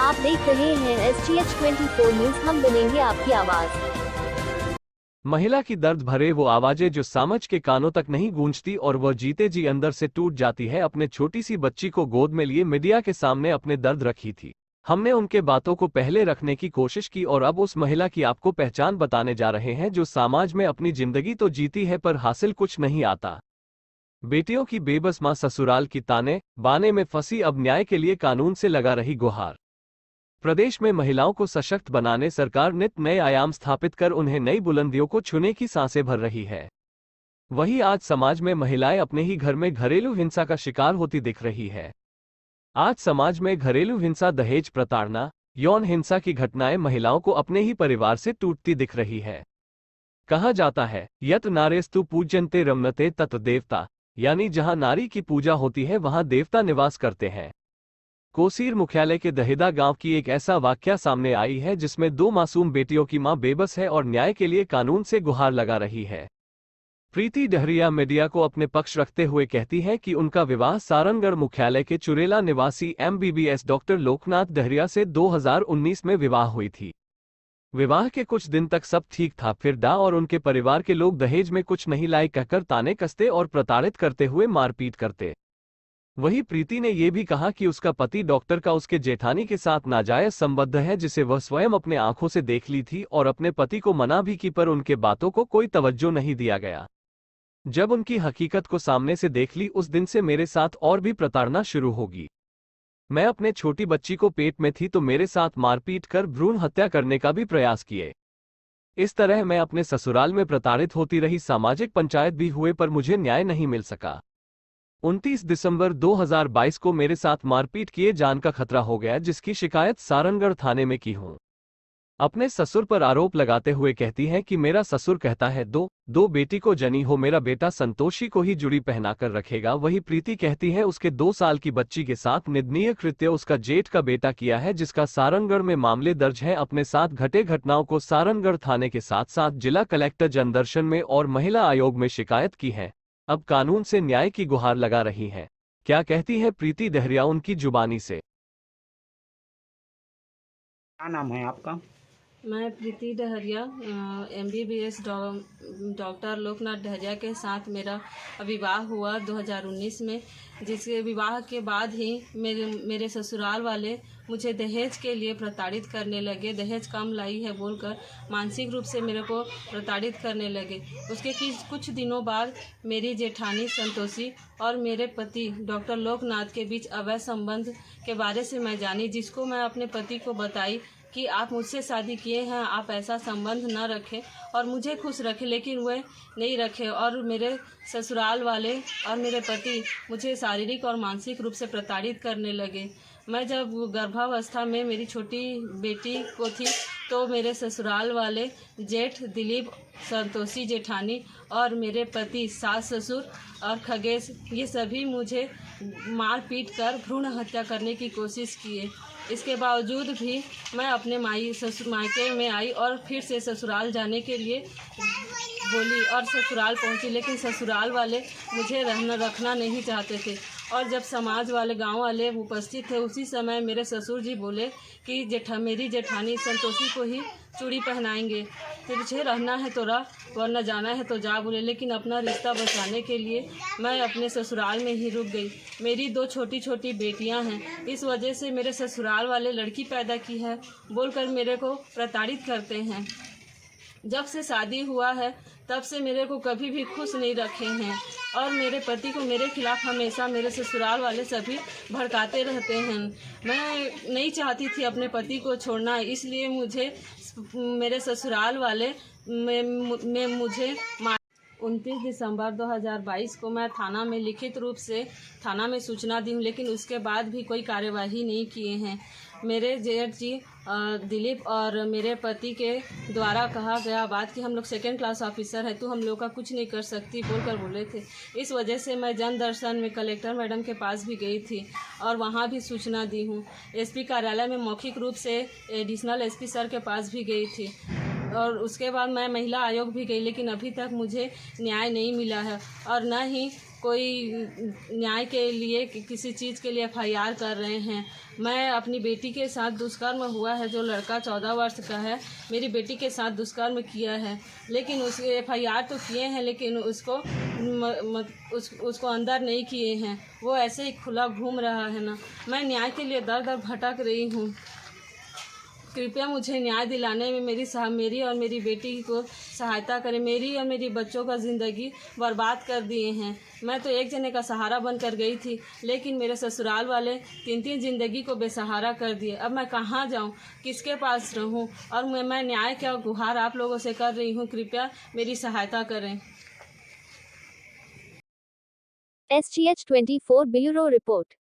आप देख रहे हैं STH 24 न्यूज। हम बनेंगे आपकी आवाज। महिला की दर्द भरे वो आवाजें जो समझ के कानों तक नहीं गूंजती और वह जीते जी अंदर से टूट जाती है। अपने छोटी सी बच्ची को गोद में लिए मीडिया के सामने अपने दर्द रखी थी। हमने उनके बातों को पहले रखने की कोशिश की और अब उस महिला की आपको पहचान बताने जा रहे हैं जो समाज में अपनी जिंदगी तो जीती है पर हासिल कुछ नहीं आता। बेटियों की बेबस मां ससुराल की ताने बाने में फंसी, अब न्याय के लिए कानून से लगा रही गुहार। प्रदेश में महिलाओं को सशक्त बनाने सरकार नित नए आयाम स्थापित कर उन्हें नई बुलंदियों को छूने की सांसें भर रही है। वहीं आज समाज में महिलाएं अपने ही घर में घरेलू हिंसा का शिकार होती दिख रही है। आज समाज में घरेलू हिंसा, दहेज प्रताड़ना, यौन हिंसा की घटनाएं महिलाओं को अपने ही परिवार से टूटती दिख रही है। कहा जाता है यत नारेस्तु पूज्यन्ते रमनते तत् देवता, यानी जहां नारी की पूजा होती है वहां देवता निवास करते हैं। कोसीर मुख्यालय के दहेदा गांव की एक ऐसा वाकया सामने आई है जिसमें 2 मासूम बेटियों की मां बेबस है और न्याय के लिए कानून से गुहार लगा रही है। प्रीति डहरिया मीडिया को अपने पक्ष रखते हुए कहती है कि उनका विवाह सारंगढ़ मुख्यालय के चुरेला निवासी MBBS डॉक्टर लोकनाथ डहरिया से 2019 में विवाह हुई थी। विवाह के कुछ दिन तक सब ठीक था, फिर डा और उनके परिवार के लोग दहेज में कुछ नहीं लाए कहकर ताने कसते और प्रताड़ित करते हुए मारपीट करते। वहीं प्रीति ने यह भी कहा कि उसका पति डॉक्टर का उसके जेठानी के साथ नाजायज संबंध है जिसे वह स्वयं अपने आंखों से देख ली थी और अपने पति को मना भी की, पर उनके बातों को कोई तवज्जो नहीं दिया गया। जब उनकी हकीकत को सामने से देख ली, उस दिन से मेरे साथ और भी प्रताड़ना शुरू होगी। मैं अपने छोटी बच्ची को पेट में थी तो मेरे साथ मारपीट कर भ्रूण हत्या करने का भी प्रयास किए। इस तरह मैं अपने ससुराल में प्रताड़ित होती रही। सामाजिक पंचायत भी हुए पर मुझे न्याय नहीं मिल सका। 29 दिसंबर 2022 को मेरे साथ मारपीट किए जान का खतरा हो गया, जिसकी शिकायत सारंगढ़ थाने में की हूं। अपने ससुर पर आरोप लगाते हुए कहती है कि मेरा ससुर कहता है दो बेटी को जनी हो, मेरा बेटा संतोषी को ही जुड़ी पहनाकर रखेगा। वही प्रीति कहती है उसके 2 साल की बच्ची के साथ निंदनीय कृत्य उसका जेठ का बेटा किया है, जिसका सारंगढ़ में मामले दर्ज है। अपने साथ घटे घटनाओं को सारंगढ़ थाने के साथ साथ जिला कलेक्टर जनदर्शन में और महिला आयोग में शिकायत की है। अब कानून से न्याय की गुहार लगा रही हैं। क्या कहती है प्रीति डहरिया उनकी जुबानी से। क्या नाम है आपका? मैं प्रीति डहरिया MBBS डॉक्टर लोकनाथ डहरिया के साथ मेरा विवाह हुआ 2019 में, जिसके विवाह के बाद ही मेरे ससुराल वाले मुझे दहेज के लिए प्रताड़ित करने लगे। दहेज कम लाई है बोलकर मानसिक रूप से मेरे को प्रताड़ित करने लगे। उसके कुछ दिनों बाद मेरी जेठानी संतोषी और मेरे पति डॉक्टर लोकनाथ के बीच अवैध संबंध के बारे से मैं जानी, जिसको मैं अपने पति को बताई कि आप मुझसे शादी किए हैं, आप ऐसा संबंध न रखें और मुझे खुश रखें, लेकिन वह नहीं रखे और मेरे ससुराल वाले और मेरे पति मुझे शारीरिक और मानसिक रूप से प्रताड़ित करने लगे। मैं जब गर्भावस्था में मेरी छोटी बेटी को थी तो मेरे ससुराल वाले जेठ दिलीप, संतोषी जेठानी और मेरे पति सास ससुर और खगेश, ये सभी मुझे मार पीट कर भ्रूण हत्या करने की कोशिश किए। इसके बावजूद भी मैं अपने मायके में आई और फिर से ससुराल जाने के लिए बोली और ससुराल पहुंची, लेकिन ससुराल वाले मुझे रखना नहीं चाहते थे। और जब समाज वाले, गांव वाले उपस्थित थे, उसी समय मेरे ससुर जी बोले कि मेरी जेठानी संतोषी को ही चूड़ी पहनाएंगे, तुझे रहना है तो रह वरना जाना है तो जा बोले। लेकिन अपना रिश्ता बचाने के लिए मैं अपने ससुराल में ही रुक गई। मेरी 2 छोटी छोटी बेटियां हैं, इस वजह से मेरे ससुराल वाले लड़की पैदा की है बोलकर मेरे को प्रताड़ित करते हैं। जब से शादी हुआ है तब से मेरे को कभी भी खुश नहीं रखे हैं और मेरे पति को मेरे खिलाफ हमेशा मेरे ससुराल वाले सभी भड़काते रहते हैं। मैं नहीं चाहती थी अपने पति को छोड़ना, इसलिए मुझे मेरे ससुराल वाले में मुझे 29 दिसंबर 2022 को मैं थाना में लिखित रूप से थाना में सूचना दी हूँ, लेकिन उसके बाद भी कोई कार्यवाही नहीं किए हैं। मेरे जेठ जी दिलीप और मेरे पति के द्वारा कहा गया बात कि हम लोग 2nd क्लास ऑफिसर हैं, तू हम लोग का कुछ नहीं कर सकती बोलकर बोले थे। इस वजह से मैं जन दर्शन में कलेक्टर मैडम के पास भी गई थी और वहाँ भी सूचना दी हूँ। SP कार्यालय में मौखिक रूप से एडिशनल SP सर के पास भी गई थी और उसके बाद मैं महिला आयोग भी गई, लेकिन अभी तक मुझे न्याय नहीं मिला है और न ही कोई न्याय के लिए किसी चीज़ के लिए FIR कर रहे हैं। मैं अपनी बेटी के साथ दुष्कर्म हुआ है, जो लड़का 14 वर्ष का है, मेरी बेटी के साथ दुष्कर्म किया है, लेकिन उसके FIR तो किए हैं, लेकिन उसको अंदर नहीं किए हैं। वो ऐसे ही खुला घूम रहा है ना। मैं न्याय के लिए दर दर भटक रही हूँ। कृपया मुझे न्याय दिलाने में मेरी और मेरी बेटी को सहायता करें। मेरी और मेरी बच्चों का ज़िंदगी बर्बाद कर दिए हैं। मैं तो एक जने का सहारा बनकर गई थी, लेकिन मेरे ससुराल वाले 3-3 ज़िंदगी को बेसहारा कर दिए। अब मैं कहाँ जाऊँ, किसके पास रहूँ? और मैं न्याय का गुहार आप लोगों से कर रही हूँ, कृपया मेरी सहायता करें। SGH 24 bureau report.